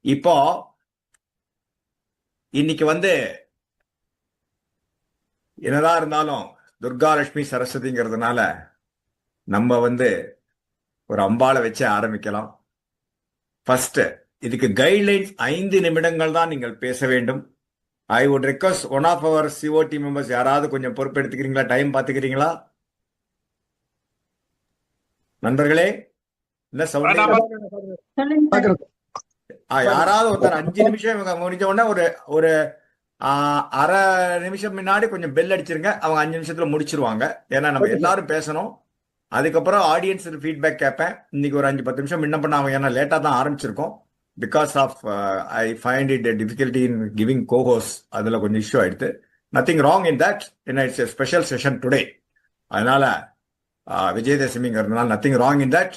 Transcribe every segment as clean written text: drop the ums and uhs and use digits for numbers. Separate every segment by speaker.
Speaker 1: இப்போ இன்னைக்கு என்னதான் இருந்தாலும் துர்காலட்சுமி சரஸ்வதிங்கிறதுனால நம்ம ஒரு அம்பாளை வச்சு ஆரம்பிக்கலாம். ஃபர்ஸ்ட் இதுக்கு கைட்லைன்ஸ் 5 நிமிடங்கள் தான் நீங்கள் பேச வேண்டும். I would request one of our COD members யாராவது கொஞ்சம் பொறுப்பெடுத்துக்கிறீங்களா? டைம் பார்த்துக்கிறீங்களா நண்பர்களே? என்ன சவுண்ட்? யாராவது ஒருத்தர் 5 நிமிஷம் இவங்க முடிஞ்ச உடனே ஒரு அரை நிமிஷம் முன்னாடி கொஞ்சம் பெல் அடிச்சிருங்க. அவங்க 5 நிமிஷத்துல முடிச்சிருவாங்க. ஏன்னா நம்ம எல்லாரும் பேசணும். அதுக்கப்புறம் ஆடியன்ஸ் ஃபீட்பேக் கேட்பேன். இன்னைக்கு ஒரு 5-10 நிமிஷம் முன்ன பண்ண அவங்க ஏன்னா லேட்டா தான் ஆரம்பிச்சிருக்கோம். Because of I find it difficulty in giving cohorts. அதுல கொஞ்சம் இஷ்யூ ஆயிடுது. Nothing wrong in that. It's a special session today. அதனால விஜயதசமிங்கிறதுனால nothing wrong in that.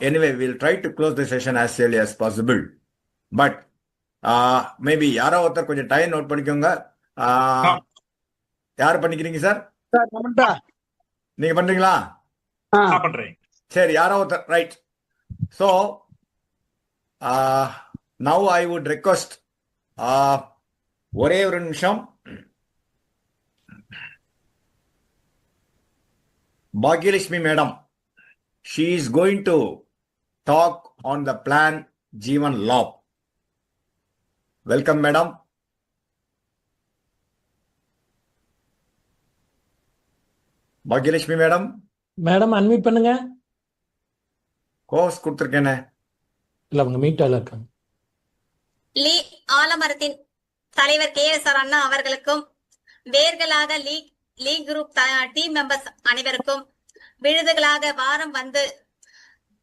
Speaker 1: Anyway, we'll try to close the session as early as possible. But maybe யாரோ ஒருத்தர் கொஞ்சம் time note பண்ணிக்கோங்க. யாரு பண்ணிக்கிறீங்க சார்? நீங்க பண்றீங்களா? சரி, யாரோ ஒருத்தர். Right. So now I would request ஒரே ஒரு நிமிஷம். Bhagyalakshmi madam, she is going to talk on the plan Jeevan Law. Welcome, madam. Bhagyalakshmi madam.
Speaker 2: Madam unmute பண்ணுங்க.
Speaker 1: கோர்ஸ் கொடுத்துருக்கேனே.
Speaker 2: இல்ல அவங்க மீட்டால இருக்காங்க.
Speaker 3: ஆலமரத்தின் தலைவர் KSR அண்ணா அவர்களுக்கும், வேர்களாக லீக் குரூப் டீம் மெம்பர்ஸ் அனைவருக்கும், விழுதுகளாக வாரம்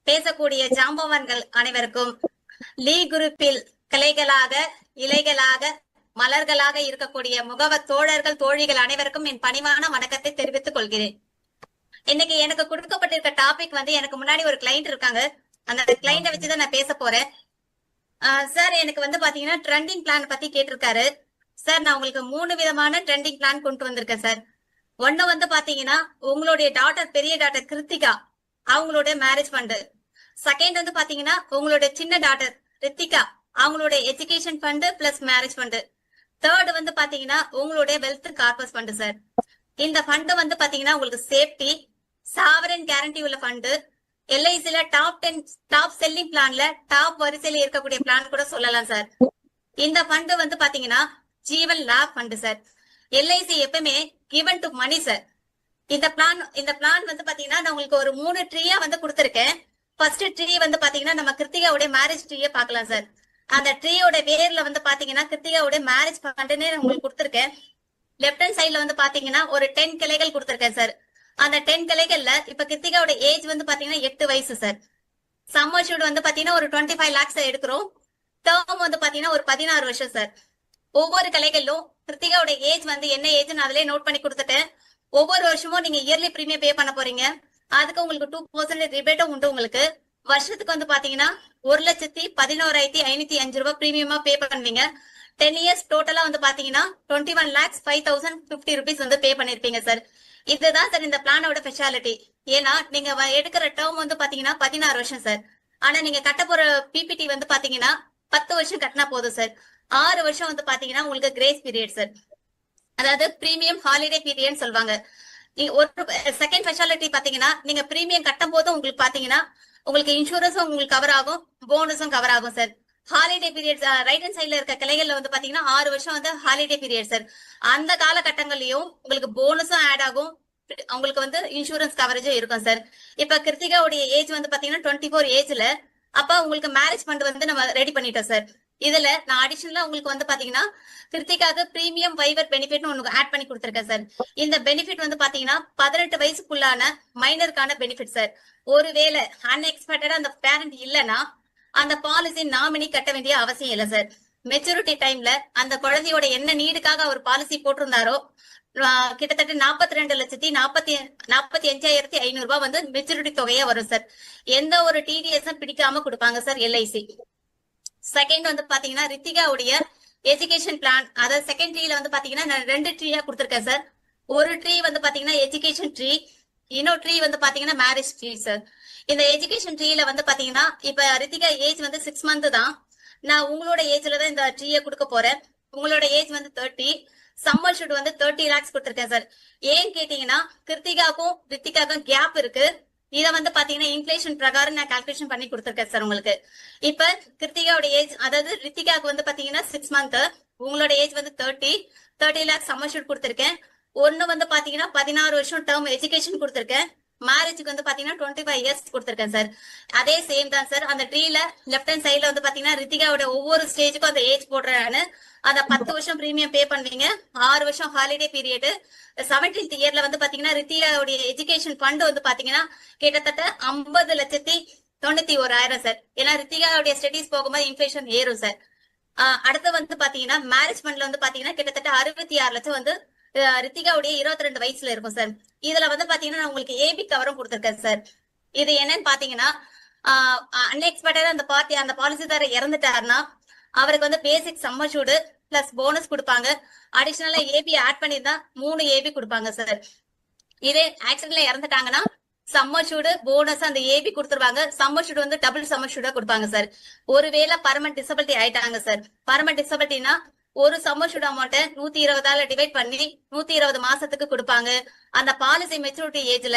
Speaker 3: பேசக்கூடிய ஜாம்பவான்கள் அனைவருக்கும், லீக் குரூப்பில் கிளைகளாக இலைகளாக மலர்களாக இருக்கக்கூடிய முகவ தோழர்கள் தோழிகள் அனைவருக்கும் என் பணிவான வணக்கத்தை தெரிவித்துக் கொள்கிறேன். இன்னைக்கு எனக்கு கொடுக்கப்பட்டிருக்க டாபிக் எனக்கு முன்னாடி ஒரு கிளைண்ட் இருக்காங்க. அந்த கிளைண்ட வச்சுதான் நான் பேச போறேன். சார் எனக்கு பாத்தீங்கன்னா ட்ரெண்டிங் பிளான் பத்தி கேட்டிருக்காரு. சார் நான் உங்களுக்கு 3 விதமான ட்ரெண்டிங் பிளான் கொண்டு வந்திருக்கேன் சார். ஒண்ணு பாத்தீங்கன்னா உங்களுடைய டாட்டர், பெரிய டாட்டர் கிருத்திகா, அவங்களுடைய மேரேஜ் ஃபண்டு. செகண்ட் பாத்தீங்கன்னா உங்களுடைய சின்ன டாட்டர் ரித்திகா, அவங்களுடைய education fund plus marriage fund. Third பாத்தீங்கன்னா உங்களுடைய வெல்த் கார்பஸ் ஃபண்டு சார். இந்த ஃபண்டு பாத்தீங்கன்னா உங்களுக்கு சேஃப்டி, சாவரன் கேரண்டி உள்ள ஃபண்டு, LICல டாப் செல்லிங் பிளான்ல டாப் வரிசையில இருக்கக்கூடிய பிளான் கூட சொல்லலாம் சார். இந்த ஃபண்டு பாத்தீங்கன்னா ஜீவன் லாப் ஃபண்டு சார். LIC எப்பவுமே கிவன் டு மணி சார். இந்த பிளான் பாத்தீங்கன்னா நான் உங்களுக்கு ஒரு 3 ட்ரீயா கொடுத்திருக்கேன். ஃபர்ஸ்ட் ட்ரீ பாத்தீங்கன்னா நம்ம கிருத்திகாவுடைய மேரேஜ் ட்ரீய பாக்கலாம் சார். அந்த ட்ரீயோட வேர்ல பாத்தீங்கன்னா கிருத்திகாவுடைய மேரேஜ் ஃபண்டுன்னு உங்களுக்கு கொடுத்திருக்கேன். லெப்ட் ஹேண்ட் சைட்ல பாத்தீங்கன்னா ஒரு 10 கிளைகள் கொடுத்திருக்கேன் சார். அந்த 10 கிளைகள்ல இப்ப கிருத்திகாவோட ஏஜ் பாத்தீங்கன்னா 8 வயசு சார். சம்மர்ஷூட் பாத்தீங்கன்னா ஒரு 25 lakhs எடுக்கிறோம். டேர்ம் பாத்தீங்கன்னா ஒரு 16 வருஷம் சார். ஒவ்வொரு கலைகளிலும் கிருத்திகாவோட ஏஜ் என்ன ஏஜ்னு அதுலயே நோட் பண்ணி கொடுத்துட்டேன். ஒவ்வொரு வருஷமும் நீங்க இயர்லி பிரீமியம் பே பண்ண போறீங்க. அதுக்கு உங்களுக்கு 2% ரிபேட்டும் உண்டு. உங்களுக்கு வருஷத்துக்கு பாத்தீங்கன்னா 1,11,505 ரூபாய் பிரீமியமா பே பண்ணுவீங்க. 10 years டோட்டலா பாத்தீங்கன்னா 21,05,050 rupees பே பண்ணிருப்பீங்க சார். இதுதான் சார் இந்த பிளானோட ஸ்பெஷாலிட்டி. ஏன்னா நீங்க எடுக்கிற டேர்ம் பாத்தீங்கன்னா 16 வருஷம் சார். ஆனா நீங்க கட்ட போற PPT பாத்தீங்கன்னா 10 வருஷம் கட்டினா போதும் சார். 6 வருஷம் பாத்தீங்கன்னா உங்களுக்கு கிரேஸ் பீரியட் சார். அதாவது பிரீமியம் ஹாலிடே பீரியட் சொல்லுவாங்க. ஒரு செகண்ட் ஸ்பெஷாலிட்டி பாத்தீங்கன்னா நீங்க பிரீமியம் கட்டும் போது உங்களுக்கு பாத்தீங்கன்னா உங்களுக்கு இன்சூரன்ஸும் உங்களுக்கு கவர் ஆகும், போனஸும் கவர் ஆகும் sir. Holiday period right hand சைட்ல இருக்க கிளைகள்ல பாத்தீங்கன்னா 6 வருஷம் ஹாலிடே பீரியட் சார். அந்த காலகட்டங்கள்லயும் உங்களுக்கு போனஸும் ஆட் ஆகும், உங்களுக்கு இன்சூரன்ஸ் கவரேஜும் இருக்கும் சார். இப்ப கிருத்திகாவுடைய ஏஜ் பாத்தீங்கன்னா 24 ஏஜ்ல அப்ப உங்களுக்கு மேரேஜ் ஃபண்ட் நம்ம ரெடி பண்ணிட்டோம் சார். இதுல நான் அடிஷனலா உங்களுக்கு பாத்தீங்கன்னா கிருத்திகாக்கு பிரீமியம் வைவர் பெனிஃபிட் ஒன்னு ஆட் பண்ணி கொடுத்திருக்கேன் சார். இந்த பெனிஃபிட் பாத்தீங்கன்னா 18 வயசுக்குள்ளான மைனருக்கான பெனிஃபிட் சார். ஒருவேளை அன்எக்ஸ்பெக்டடா அந்த பேரண்ட் இல்லைன்னா அந்த பாலிசி நாமினி கட்ட வேண்டிய அவசியம் இல்லை சார். மெச்சூரிட்டி டைம்ல அந்த குழந்தையோட என்ன நீடுக்காக அவர் பாலிசி போட்டிருந்தாரோ கிட்டத்தட்ட 42,45,500 ரூபாய் மெச்சூரிட்டி தொகையா வரும் சார். எந்த ஒரு TDS பிடிக்காம கொடுப்பாங்க சார் LIC. செகண்ட் பாத்தீங்கன்னா ரித்திகாவுடைய எஜுகேஷன் பிளான், அதாவது செகண்ட் ட்ரீல பாத்தீங்கன்னா நான் 2 ட்ரீயா கொடுத்திருக்கேன் சார். ஒரு ட்ரீ பாத்தீங்கன்னா எஜுகேஷன் ட்ரீ, இன்னொரு ட்ரீ பாத்தீங்கன்னா மேரேஜ் ட்ரீ சார். இந்த எஜுகேஷன் ட்ரீல பாத்தீங்கன்னா இப்ப ரித்திகா ஏஜ் 6 months தான். நான் உங்களோட ஏஜ்ல தான் இந்த ட்ரீயை கொடுக்க போறேன். உங்களோட ஏஜ் வந்து 30, சம்மர் ஷூட் வந்து 30 lakhs கொடுத்திருக்கேன் சார். ஏன்னு கேட்டீங்கன்னா கிருத்திகாக்கும் ரித்திகாக்கும் கேப் இருக்கு. இத வந்து பாத்தீங்கன்னா இன்ஃபிளேஷன் பிரகாரம் நான் கால்குலேஷன் பண்ணி கொடுத்திருக்கேன் சார் உங்களுக்கு. இப்ப கிருத்திகாவோட ஏஜ், அதாவது ரித்திகாக்கு வந்து பாத்தீங்கன்னா 6 month, உங்களோட ஏஜ் வந்து 30 lakhs சம்மர் ஷூட் கொடுத்திருக்கேன். ஒண்ணு வந்து பாத்தீங்கன்னா 16 வருஷம் டேர்ம் எஜுகேஷன் கொடுத்திருக்கேன். மேரேஜுக்கு வந்து பாத்தீங்கன்னா 25 years கொடுத்திருக்கேன் சார். அதே சேம் தான் சார். அந்த ட்ரீல லெஃப்ட் ஹேண்ட் சைடுல வந்து பாத்தீங்கன்னா ரித்திகாவோட ஒவ்வொரு ஸ்டேஜுக்கும் அந்த ஏஜ் போடுறேன்னு. அந்த 10 வருஷம் பிரீமியம் பே பண்ணுவீங்க, 6 வருஷம் ஹாலிடே பீரியட். 17th இயர்ல வந்து பாத்தீங்கன்னா ரித்திகாவுடைய எஜுகேஷன் ஃபண்ட் வந்து பாத்தீங்கன்னா கிட்டத்தட்ட 50,91,000 சார். ஏன்னா ரித்திகாவுடைய ஸ்டடீஸ் போகும்போது இன்ஃபிளேஷன் ஏறும் சார். அடுத்து வந்து பாத்தீங்கன்னா மேரேஜ் ஃபண்ட்ல வந்து பாத்தீங்கன்னா கிட்டத்தட்ட 66 லட்சம் வந்து ரித்திகாவுடைய 22 வயசுல இருக்கும் சார். இதுல வந்து பாத்தீங்கன்னா நான் உங்களுக்கு ஏபி கவரும் கொடுத்திருக்கேன் சார். இது என்னன்னு பாத்தீங்கன்னா அன்எக்ஸ்பெக்டடா அந்த பாலிசிதாரர் இறந்துட்டாருன்னா அவருக்கு வந்து பேசிக் சம்மர் ஷூட் பிளஸ் போனஸ் கொடுப்பாங்க. அடிஷனலா ஏபி ஆட் பண்ணி தான் 3 ஏபி கொடுப்பாங்க சார். இதே ஆக்சிடென்ட்ல இறந்துட்டாங்கன்னா சம்மர் ஷூட் போனஸ் அந்த ஏபி கொடுத்துருவாங்க. சம்மர் ஷூட் வந்து டபுள் சம்மர் ஷூட்டா கொடுப்பாங்க சார். ஒருவேளை பர்மனன்ட் டிசபிலிட்டி ஆயிட்டாங்க சார். பர்மனன்ட் டிசபிலிட்டினா ஒரு சம்மர் ஷூட் அமௌண்ட்டை 120 டிவைட் பண்ணி 120 மாசத்துக்கு கொடுப்பாங்க. அந்த பாலிசி மெச்சூரிட்டி ஏஜ்ல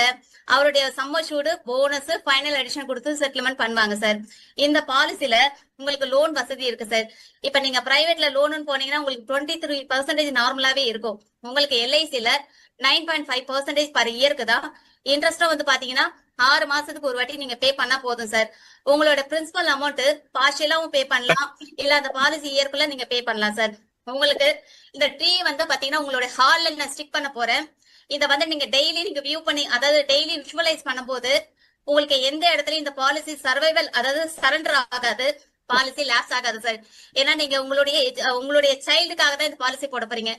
Speaker 3: அவருடைய summer shoot bonus final addition கொடுத்து செட்டில்மெண்ட் பண்ணுவாங்க சார். இந்த பாலிசில உங்களுக்கு லோன் வசதி இருக்கு சார். இப்ப நீங்க பிரைவேட்ல லோன் போனீங்கன்னா உங்களுக்கு 23% நார்மலாவே இருக்கும். உங்களுக்கு எல்ஐசில 9.5% பர் இயருக்கு தான். இன்ட்ரெஸ்டும் வந்து பாத்தீங்கன்னா 6 மாசத்துக்கு ஒரு வாட்டி நீங்க பே பண்ணா போதும் சார். உங்களோட பிரின்சிபல் அமௌண்ட் பார்ஷியலாவும் பே பண்ணலாம், இல்ல அந்த பாலிசி இயர்க்குள்ள நீங்க பே பண்ணலாம் சார். உங்களுக்கு இந்த ட்ரீ வந்து பாத்தீங்கன்னா உங்களோட ஹால்ல நான் ஸ்டிக் பண்ண போறேன். இத வந்து நீங்க டெய்லி நீங்க வியூ பண்ணி, அதாவது டெய்லி விஷுவலைஸ் பண்ணும்போது உங்களுக்கு எந்த இடத்துலயும் இந்த பாலிசி சர்வைவல், அதாவது சரண்டர் ஆகாது, பாலிசி லாப்ஸ் ஆகாது சார். ஏன்னா நீங்க உங்களுடைய சைல்டுக்காக தான் இந்த பாலிசி போட போறீங்க.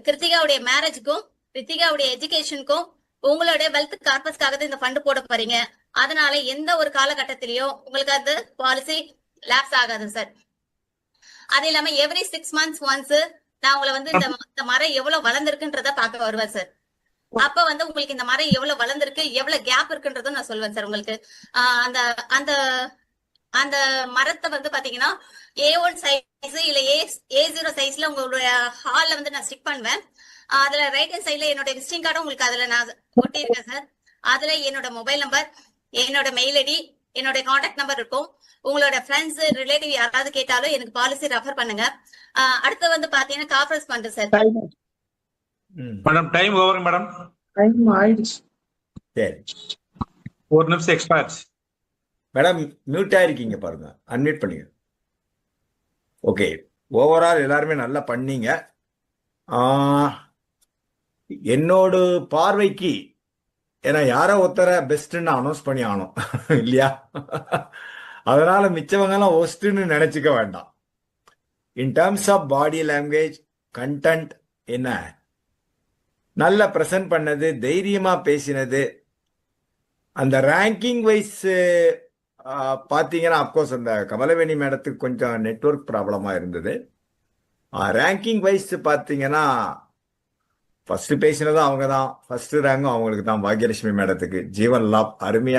Speaker 3: கிருத்திகாவுடைய மேரேஜுக்கும் ரித்திகாவுடைய எஜுகேஷனுக்கும் உங்களோட வெல்த் கார்பஸ்க்காக தான் இந்த ஃபண்ட் போட போறீங்க. அதனால எந்த ஒரு காலகட்டத்திலயும் உங்களுக்கு அந்த பாலிசி லாப்ஸ் ஆகாது சார். அது இல்லாம எவ்ரி 6 months ஒன்ஸ் நான் உங்களை வந்து இந்த மரம் எவ்வளவு வளர்ந்துருக்குன்றத பார்க்க வருவேன் சார். அப்ப வந்து உங்களுக்கு இந்த மரம் எவ்வளவு வளர்ந்துருக்கு, எவ்வளவு கேப் இருக்குன்றதும் நான் சொல்லுவேன் சார் உங்களுக்கு. அந்த அந்த அந்த மரத்தை வந்து பாத்தீங்கன்னா A1 சைஸ் இல்ல A0 சைஸ்ல உங்களுடைய ஹால்ல வந்து நான் ஸ்டிக் பண்ணுவேன். அதுல ரைட் ஹேண்ட் சைட்ல என்னோட விசிட்டிங் கார்டும் உங்களுக்கு அதுல நான் ஒட்டி இருக்கேன் சார். அதுல என்னோட மொபைல் நம்பர், என்னோட மெயில் ஐடி, என்னோட கான்டாக்ட் நம்பர் இருக்கும். உங்களோட ஃப்ரெண்ட்ஸ் ரிலேட்டிவ் யாராவது கேட்டாலும் எனக்கு பாலிசி ரெஃபர் பண்ணுங்க. அடுத்து வந்து பாத்தீங்கன்னா corporate fund sir.
Speaker 4: Madam time over madam.
Speaker 5: Time ஆயிடுச்சு.
Speaker 1: சரி,
Speaker 4: 1 நிமிஷம் எக்ஸ்பயர்ஸ்.
Speaker 1: மேடம் மியூட் ஆயிருக்கீங்க பாருங்க, அன்மியூட் பண்ணுங்க. ஓகே, ஓவரால் எல்லாருமே நல்லா பண்ணீங்க. என்னோட பார்வைக்கு ஏன்னா யாரோ ஒருத்தர பெஸ்ட்ன்னு அனௌன்ஸ் பண்ணி ஆனோம் இல்லையா? அதனால மிச்சவங்க எல்லாம் ஒஸ்ட்ன்னு நினைச்சுக்க வேண்டாம். In terms of body language, content என்ன நல்லா பிரசன்ட் பண்ணது, தைரியமா பேசினது. அந்த ரேங்கிங் வைஸ் பார்த்தீங்கன்னா அப்கோர்ஸ் அந்த கமலவேணி மேடத்துக்கு கொஞ்சம் நெட்வொர்க் ப்ராப்ளமா இருந்தது. ரேங்கிங் வைஸ் பார்த்தீங்கன்னா ஃபர்ஸ்ட் பேசினதும் அவங்க தான், ஃபர்ஸ்ட் ரேங்கும் அவங்களுக்கு தான், பாக்யலட்சுமி மேடத்துக்கு. ஜீவன் லாப் அருமையா